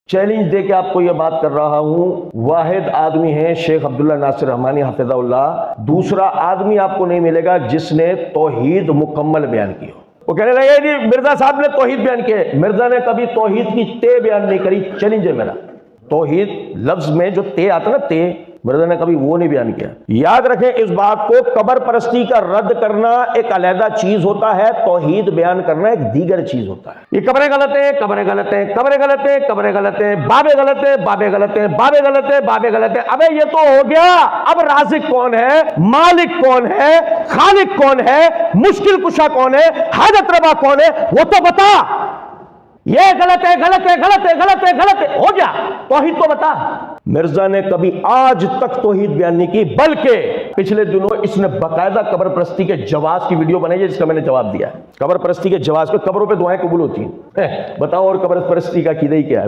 Challenge दे के आपको यह बात कर रहा हूं, वाहिद आदमी है शेख अब्दुल्ला नासिर रहमानी हफिज़हुल्लाह। दूसरा आदमी आपको नहीं मिलेगा जिसने तौहीद मुकम्मल बयान की हो। वो कहने लगे जी मिर्जा साहब ने तौहीद बयान किए। मिर्जा ने कभी तौहीद की ते बयान नहीं करी। चैलेंज है मेरा। तौहीद लफ्ज में जो ते आता ना, ते, मिर्जा ने कभी वो नहीं बयान किया। याद रखें इस बात को, कब्र परस्ती का रद्द करना एक अलहदा चीज होता है, तौहीद बयान करना एक दीगर चीज होता है। ये कब्रें गलत है, कब्रें गलत है, कब्रें गलत है, कब्रें गलत है, बाबे गलत है, बाबे गलत है, बाबे गलत है, बाबे गलत है। अबे ये तो हो गया। अब राज़िक कौन है, मालिक कौन है, खालिक कौन है, मुश्किल कुशा कौन है, हाजत रवा कौन है, वो तो बता। ये गलत है, गलत है, गलत है, गलत है, गलत है, हो गया। तौहीद तो बता। मिर्जा ने कभी आज तक तौहीद बयान नहीं की, बल्कि पिछले दिनों इसने बाकायदा कब्र परस्ती के जवाज की वीडियो बनाई है, जिसका मैंने जवाब दिया है। कब्र परस्ती के जवाज पे, कब्रों पे दुआएं कबूल होती हैं। बताओ और कब्र परस्ती का कीदा ही क्या है।